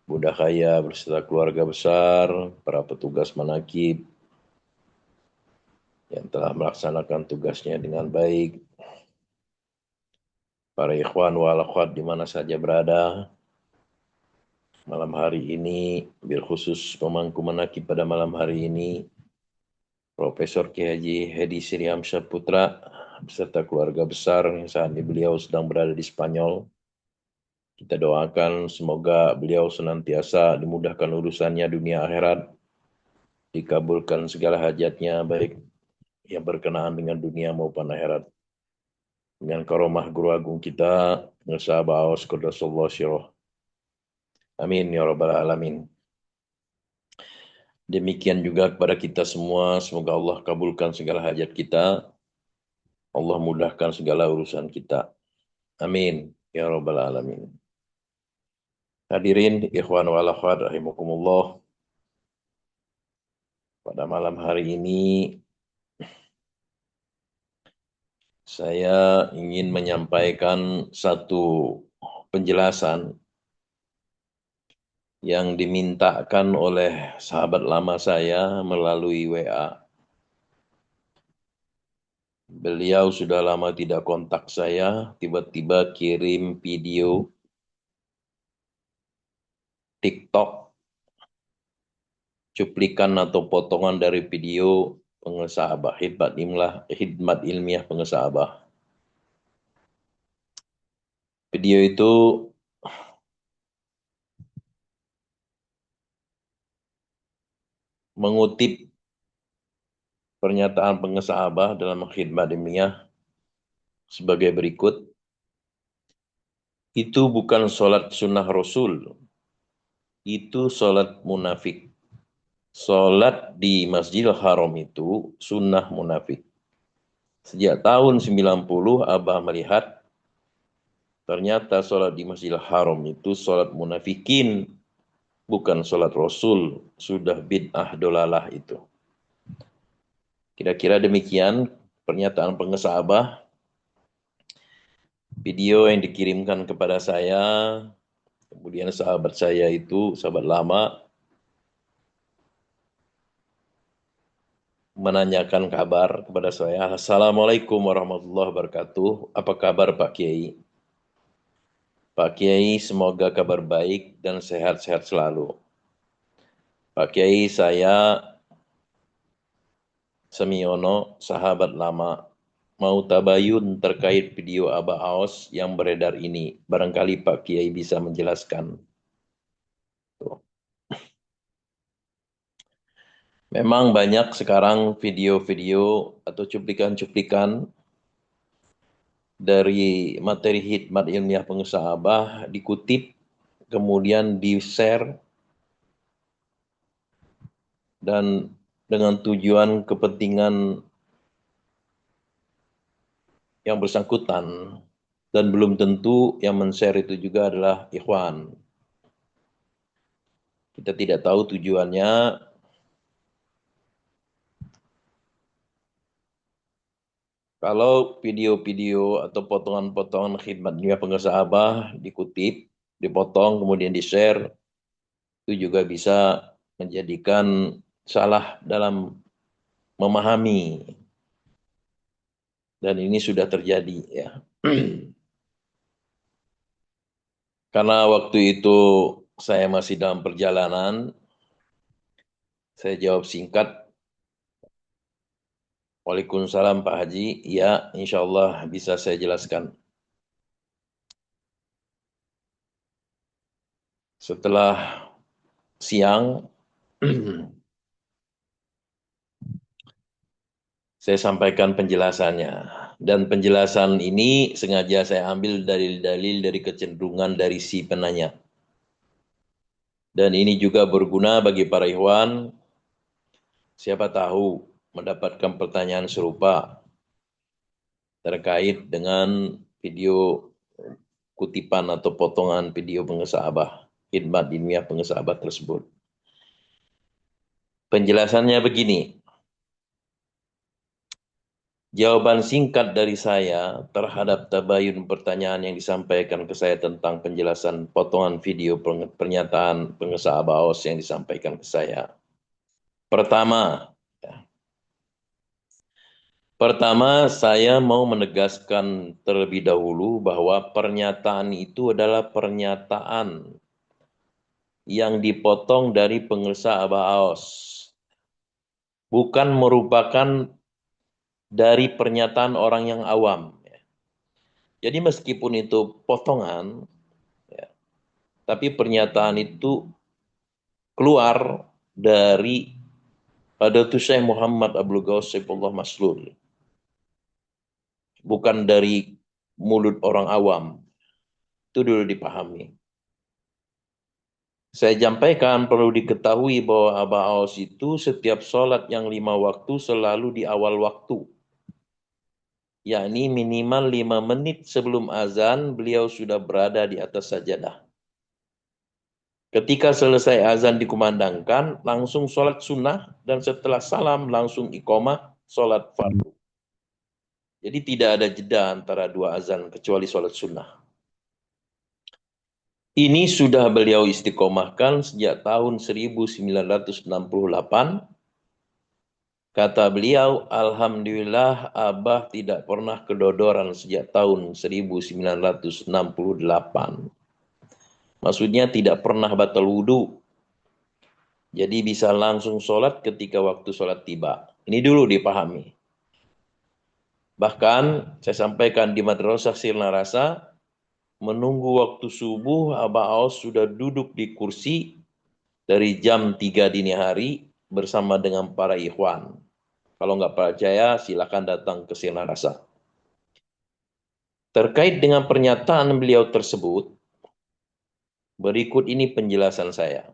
Buddha Kaya beserta keluarga besar, para petugas manakib yang telah melaksanakan tugasnya dengan baik, para ikhwan wal akhwat di mana saja berada. Malam hari ini, bil khusus pemangku manakib pada malam hari ini, Profesor Kiai Haji Hedi Siriam Putra beserta keluarga besar yang saat ini beliau sedang berada di Spanyol. Kita doakan semoga beliau senantiasa dimudahkan urusannya dunia akhirat, dikabulkan segala hajatnya baik yang berkenaan dengan dunia maupun akhirat. Dengan karomah guru agung kita, Pengusaha Baos Qaddasallahu Syirah. Amin ya rabbal alamin. Demikian juga kepada kita semua, semoga Allah kabulkan segala hajat kita, Allah mudahkan segala urusan kita. Amin ya rabbal alamin. Hadirin ikhwan wal akhwat rahimakumullah. Pada malam hari ini saya ingin menyampaikan satu penjelasan yang dimintakan oleh sahabat lama saya melalui WA. Beliau sudah lama tidak kontak saya, tiba-tiba kirim video TikTok, cuplikan atau potongan dari video pengesah Abah, hikmat ilmiah pengesah Abah. Video itu mengutip pernyataan pengesah Abah dalam khidmat ilmiah sebagai berikut. Itu bukan sholat sunnah Rasul, itu sholat munafik. Sholat di Masjidil Haram itu sunnah munafik. Sejak tahun 90 Abah melihat ternyata sholat di Masjidil Haram itu sholat munafikin, bukan sholat Rasul. Sudah bid'ah dolalah itu. Kira-kira demikian pernyataan pengesah Abah. Video yang dikirimkan kepada saya, kemudian sahabat saya itu, sahabat lama, menanyakan kabar kepada saya. Assalamualaikum warahmatullahi wabarakatuh. Apa kabar Pak Kiai? Pak Kiai, semoga kabar baik dan sehat-sehat selalu. Pak Kiai, saya Semiono, sahabat lama, mau tabayun terkait video Abah Aos yang beredar ini. Barangkali Pak Kiai bisa menjelaskan. Tuh. Memang banyak sekarang video-video atau cuplikan-cuplikan dari materi hikmat ilmiah pengusaha Abah dikutip, kemudian di-share, dan dengan tujuan kepentingan yang bersangkutan, dan belum tentu yang men-share itu juga adalah ikhwan. Kita tidak tahu tujuannya. Kalau video-video atau potongan-potongan khidmat ilmiah pengusaha Abah dikutip, dipotong, kemudian di-share, itu juga bisa menjadikan salah dalam memahami. Dan ini sudah terjadi ya. Karena waktu itu saya masih dalam perjalanan, saya jawab singkat, Waalaikumsalam Pak Haji, ya insya Allah bisa saya jelaskan. Setelah siang, saya sampaikan penjelasannya. Dan penjelasan ini sengaja saya ambil dalil-dalil dari kecenderungan dari si penanya. Dan ini juga berguna bagi para ikhwan, siapa tahu mendapatkan pertanyaan serupa terkait dengan video kutipan atau potongan video pengesah Abah, khidmat ilmiah pengesah Abah tersebut. Penjelasannya begini. Jawaban singkat dari saya terhadap tabayun pertanyaan yang disampaikan ke saya tentang penjelasan potongan video pernyataan pengesah Abaos yang disampaikan ke saya. Pertama, saya mau menegaskan terlebih dahulu bahwa pernyataan itu adalah pernyataan yang dipotong dari pengesah Abaos, bukan merupakan dari pernyataan orang yang awam. Jadi meskipun itu potongan, tapi pernyataan itu keluar dari Hadatus Syekh Muhammad Abdul Ghaus Saifullah Maslul, bukan dari mulut orang awam. Itu dulu dipahami. Saya sampaikan perlu diketahui bahwa Aba Aos itu setiap sholat yang 5 waktu selalu di awal waktu. Yakni minimal 5 menit sebelum azan beliau sudah berada di atas sajadah. Ketika selesai azan dikumandangkan, langsung sholat sunnah, dan setelah salam langsung iqomah sholat fardu. Jadi tidak ada jeda antara dua azan kecuali sholat sunnah. Ini sudah beliau istiqomahkan sejak tahun 1968. Kata beliau, Alhamdulillah Abah tidak pernah kedodoran sejak tahun 1968. Maksudnya tidak pernah batal wudhu. Jadi bisa langsung sholat ketika waktu sholat tiba. Ini dulu dipahami. Bahkan saya sampaikan di Madrasah Sirna Rasa, menunggu waktu subuh, Abah Aos sudah duduk di kursi dari jam 3 dini hari bersama dengan para ikhwan. Kalau nggak percaya, silakan datang ke Sirna Rasa. Terkait dengan pernyataan beliau tersebut, berikut ini penjelasan saya.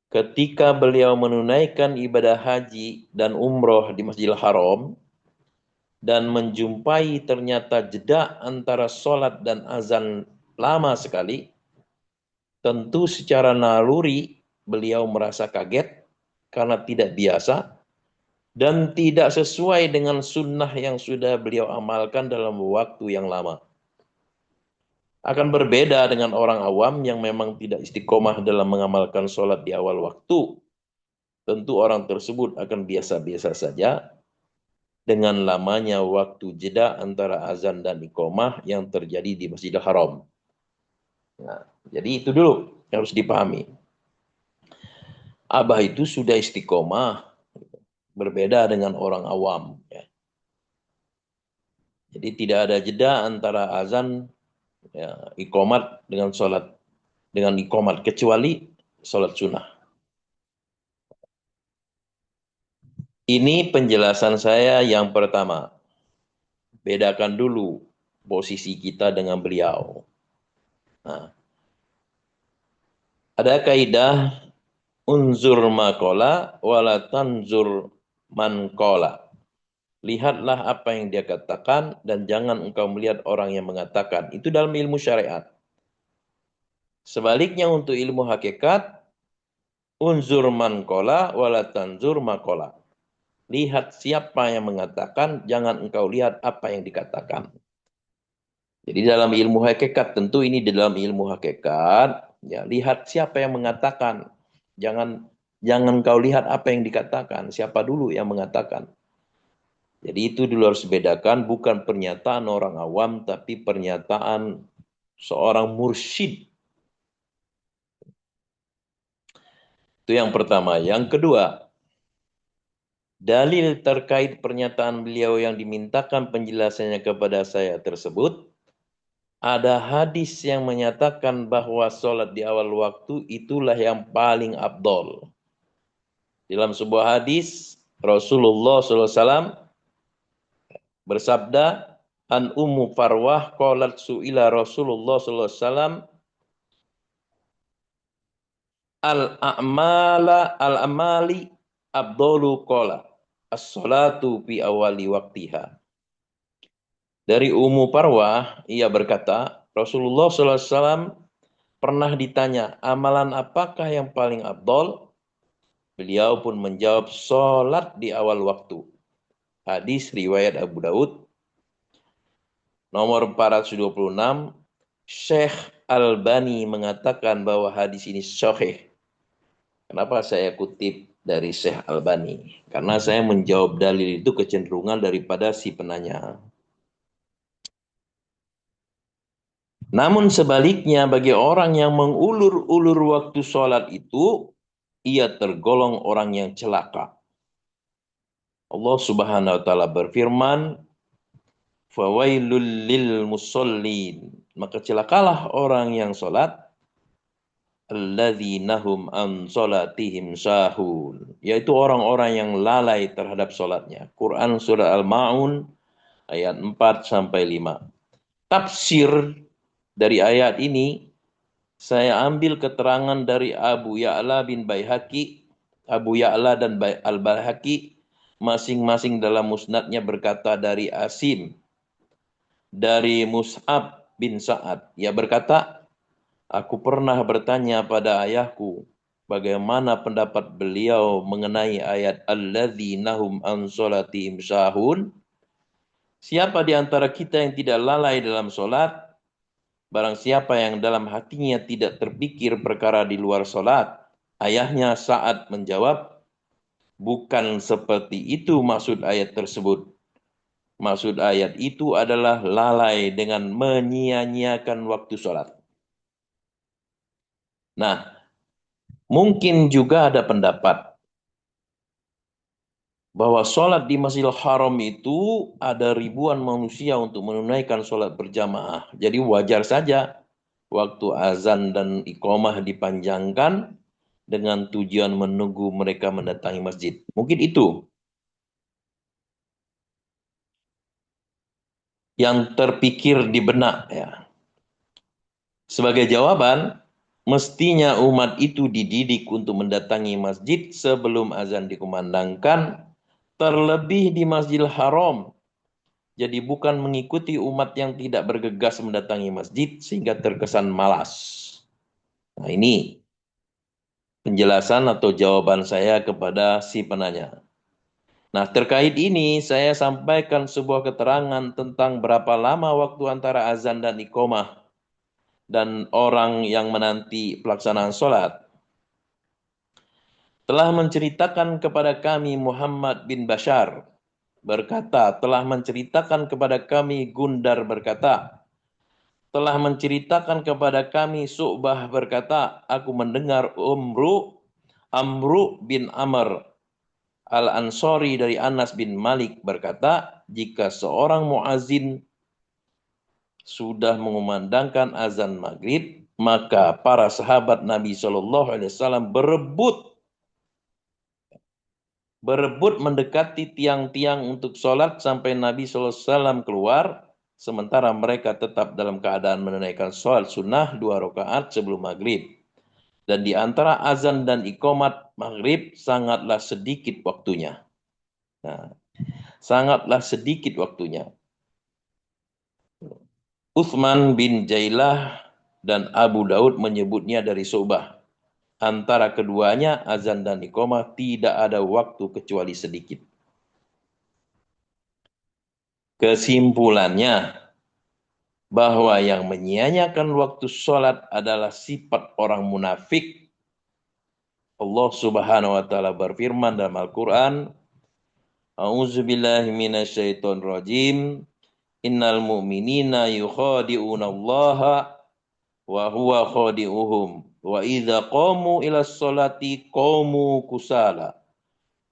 Ketika beliau menunaikan ibadah haji dan umroh di Masjidil Haram, dan menjumpai ternyata jeda antara sholat dan azan lama sekali, tentu secara naluri beliau merasa kaget karena tidak biasa dan tidak sesuai dengan sunnah yang sudah beliau amalkan dalam waktu yang lama. Akan berbeda dengan orang awam yang memang tidak istiqomah dalam mengamalkan sholat di awal waktu. Tentu orang tersebut akan biasa-biasa saja dengan lamanya waktu jeda antara azan dan iqomah yang terjadi di Masjidil Haram. Nah, jadi itu dulu yang harus dipahami. Abah itu sudah istiqomah, berbeda dengan orang awam. Ya. Jadi tidak ada jeda antara azan, ya, iqomat dengan sholat, dengan iqomat, kecuali sholat sunnah. Ini penjelasan saya yang pertama. Bedakan dulu posisi kita dengan beliau. Nah, ada kaidah unzur makola wala tanzur mankola. Lihatlah apa yang dia katakan dan jangan engkau melihat orang yang mengatakan. Itu dalam ilmu syariat. Sebaliknya untuk ilmu hakikat, unzur mankola wala tanzur makola. Lihat siapa yang mengatakan, jangan engkau lihat apa yang dikatakan. Jadi dalam ilmu hakikat, tentu ini dalam ilmu hakikat, ya lihat siapa yang mengatakan. Jangan kau lihat apa yang dikatakan, siapa dulu yang mengatakan. Jadi itu dulu harus bedakan, bukan pernyataan orang awam, tapi pernyataan seorang mursyid. Itu yang pertama. Yang kedua, dalil terkait pernyataan beliau yang dimintakan penjelasannya kepada saya tersebut, ada hadis yang menyatakan bahwa sholat di awal waktu itulah yang paling afdol. Dalam sebuah hadis, Rasulullah SAW bersabda, an Ummu Farwah qalat su'ila Rasulullah SAW al-amali abdolu qala as-salatu fi awali waktiha. Dari Ummu Farwah, ia berkata, Rasulullah SAW pernah ditanya, amalan apakah yang paling afdol? Beliau pun menjawab, sholat di awal waktu. Hadis riwayat Abu Daud nomor 426. Syekh Albani mengatakan bahwa hadis ini sahih. Kenapa saya kutip dari Syekh Albani? Karena saya menjawab dalil itu kecenderungan daripada si penanya. Namun sebaliknya bagi orang yang mengulur-ulur waktu sholat itu, ia tergolong orang yang celaka. Allah Subhanahu wa taala berfirman, "Fawailul lil musallin." Maka celakalah orang yang sholat, alladzina hum an sholatihim sahun, yaitu orang-orang yang lalai terhadap sholatnya. Quran surah Al-Ma'un ayat 4 sampai 5. Tafsir dari ayat ini saya ambil keterangan dari Abu Ya'la bin Baihaqi. Abu Ya'la dan Al-Baihaqi masing-masing dalam musnadnya berkata dari Asim, dari Mus'ab bin Sa'ad. Ia berkata, aku pernah bertanya pada ayahku, bagaimana pendapat beliau mengenai ayat alladzina hum an sholatihim sahun? Siapa di antara kita yang tidak lalai dalam sholat? Barang siapa yang dalam hatinya tidak terpikir perkara di luar sholat. Ayahnya Sa'ad menjawab, bukan seperti itu maksud ayat tersebut. Maksud ayat itu adalah lalai dengan menyia-nyiakan waktu sholat. Nah, mungkin juga ada pendapat bahwa sholat di Masjidil Haram itu ada ribuan manusia untuk menunaikan sholat berjamaah. Jadi wajar saja waktu azan dan iqamah dipanjangkan dengan tujuan menunggu mereka mendatangi masjid. Mungkin itu yang terpikir di benak ya. Sebagai jawaban, mestinya umat itu dididik untuk mendatangi masjid sebelum azan dikumandangkan, terlebih di Masjidil Haram. Jadi bukan mengikuti umat yang tidak bergegas mendatangi masjid sehingga terkesan malas. Nah, ini penjelasan atau jawaban saya kepada si penanya. Nah, terkait ini saya sampaikan sebuah keterangan tentang berapa lama waktu antara azan dan iqamah dan orang yang menanti pelaksanaan sholat. Telah menceritakan kepada kami Muhammad bin Bashar berkata, telah menceritakan kepada kami Gundar berkata, telah menceritakan kepada kami Su'bah berkata, aku mendengar Amru bin Amr Al-Ansori dari Anas bin Malik berkata, jika seorang muazin sudah mengumandangkan azan maghrib, maka para sahabat Nabi SAW berebut mendekati tiang-tiang untuk sholat sampai Nabi SAW keluar, sementara mereka tetap dalam keadaan menunaikan sholat sunnah 2 rakaat sebelum maghrib. Dan di antara azan dan iqamat maghrib sangatlah sedikit waktunya. Nah, sangatlah sedikit waktunya. Uthman bin Jailah dan Abu Daud menyebutnya dari Subah. Antara keduanya azan dan iqamah tidak ada waktu kecuali sedikit. Kesimpulannya, bahwa yang menyia-nyiakan waktu sholat adalah sifat orang munafik. Allah Subhanahu wa taala berfirman dalam Al-Qur'an, A'udzubillahi minasyaitonirrajim. Innal mu'minina yukhadi'una Allaha wa huwa khadi'uhum. Wa idza qamu ila sholati qamu kusala.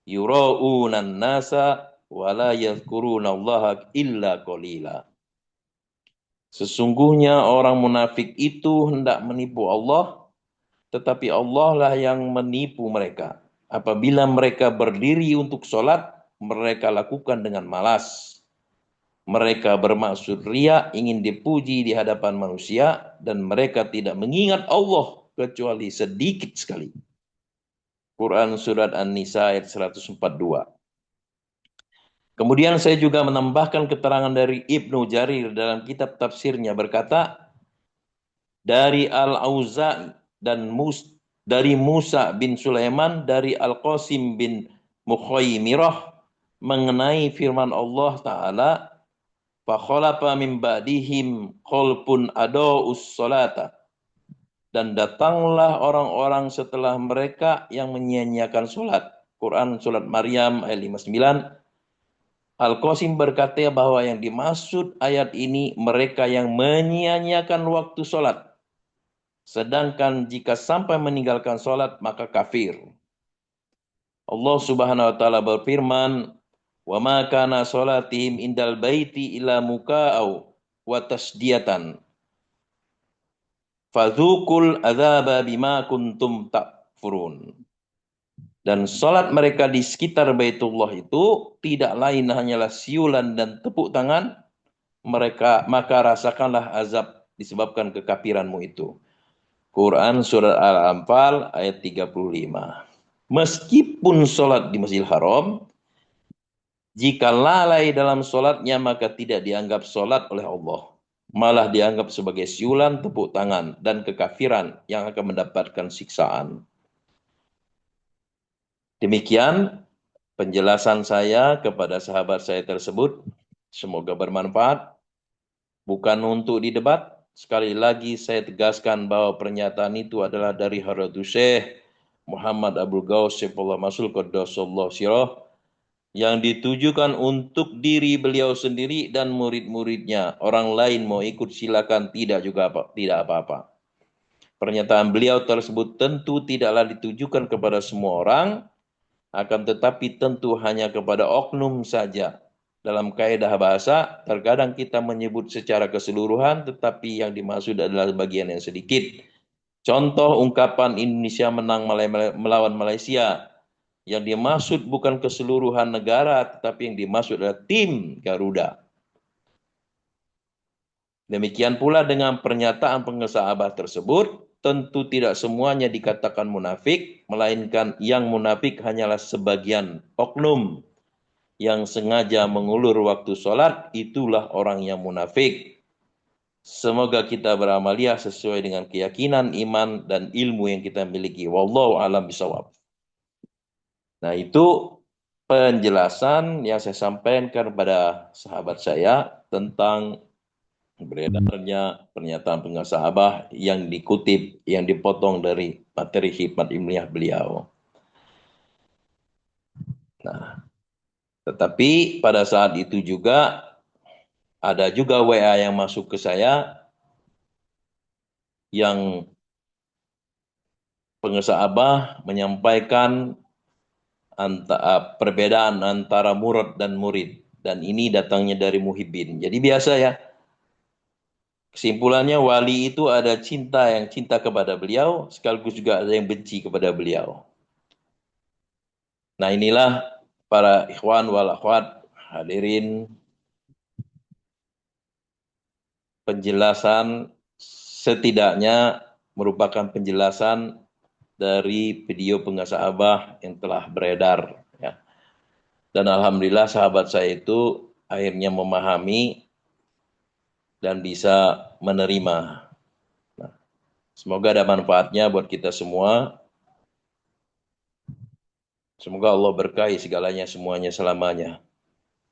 Yura'unan nasa wa la yadhkuruna Allaha illa qalila. Sesungguhnya orang munafik itu hendak menipu Allah, tetapi Allah lah yang menipu mereka. Apabila mereka berdiri untuk sholat, mereka lakukan dengan malas. Mereka bermaksud ria, ingin dipuji di hadapan manusia, dan mereka tidak mengingat Allah kecuali sedikit sekali. Quran Surat An-Nisa ayat 142. Kemudian saya juga menambahkan keterangan dari Ibnu Jarir dalam kitab tafsirnya berkata, dari Al-Auza'i dan dari Musa bin Sulaiman, dari Al-Qasim bin Mukhaymirah mengenai firman Allah Ta'ala, fakhalafa min ba'dihim khalfun adaa'us salata. Dan datanglah orang-orang setelah mereka yang menyia-nyiakan sholat. Quran Surat Maryam ayat 59. Al-Qasim berkata bahwa yang dimaksud ayat ini mereka yang menyia-nyiakan waktu sholat. Sedangkan jika sampai meninggalkan sholat maka kafir. Allah Subhanahu wa taala berfirman, "Wa ma kana sholatihim indal baiti illa muka'au wa tasdiyatan. Fadzukul adzaba bima kuntum takfurun." Dan sholat mereka di sekitar Baitullah itu tidak lain hanyalah siulan dan tepuk tangan, maka rasakanlah azab disebabkan kekafiranmu itu. Quran Surat Al-Anfal ayat 35. Meskipun sholat di Masjidil Haram, jika lalai dalam sholatnya maka tidak dianggap sholat oleh Allah. Malah dianggap sebagai siulan tepuk tangan dan kekafiran yang akan mendapatkan siksaan. Demikian penjelasan saya kepada sahabat saya tersebut. Semoga bermanfaat. Bukan untuk didebat. Sekali lagi saya tegaskan bahwa pernyataan itu adalah dari Hadratus Syekh Muhammad Abdul Ghaus Saifullah Masul Qaddasallahu Sirah, yang ditujukan untuk diri beliau sendiri dan murid-muridnya. Orang lain mau ikut silakan, tidak apa-apa. Pernyataan beliau tersebut tentu tidaklah ditujukan kepada semua orang, akan tetapi tentu hanya kepada oknum saja. Dalam kaidah bahasa, terkadang kita menyebut secara keseluruhan, tetapi yang dimaksud adalah bagian yang sedikit. Contoh ungkapan Indonesia menang melawan Malaysia. Yang dimaksud bukan keseluruhan negara, tetapi yang dimaksud adalah tim Garuda. Demikian pula dengan pernyataan pengesah Abah tersebut, tentu tidak semuanya dikatakan munafik, melainkan yang munafik hanyalah sebagian oknum yang sengaja mengulur waktu sholat, itulah orang yang munafik. Semoga kita beramaliyah sesuai dengan keyakinan, iman, dan ilmu yang kita miliki. Wallahu a'lam bishawab. Nah, itu penjelasan yang saya sampaikan kepada sahabat saya tentang beredarnya pernyataan penguasa Abah yang dikutip, yang dipotong dari materi hikmat ilmiah beliau. Nah, tetapi pada saat itu juga ada juga WA yang masuk ke saya yang penguasa Abah menyampaikan perbedaan antara murad dan murid. Dan ini datangnya dari Muhibbin. Jadi biasa ya, kesimpulannya wali itu ada yang cinta kepada beliau, sekaligus juga ada yang benci kepada beliau. Nah, inilah para ikhwan wal akhwat hadirin, penjelasan setidaknya merupakan penjelasan dari video pengasah Abah yang telah beredar. Ya. Dan alhamdulillah sahabat saya itu akhirnya memahami dan bisa menerima. Nah, semoga ada manfaatnya buat kita semua. Semoga Allah berkahi segalanya semuanya selamanya.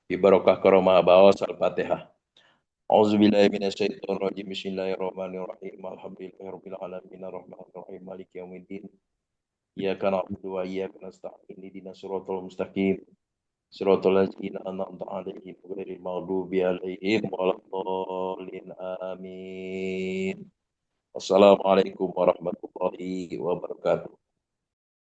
Bi barokah karomah bawas al-Fatihah. A'udzubillahi minasyaitonirrajim. Bismillahirrahmanirrahim. Alhamdulillahirabbil alamin arrahmanirrahim maliki yaumiddin. Iyyaka na'budu wa iyyaka nasta'in. Ihdinas siratal mustaqim. Siratal ladzina an'amta 'alaihim ghairil maghdubi 'alaihim waladdallin. Amin. Wassalamualaikum warahmatullahi wabarakatuh.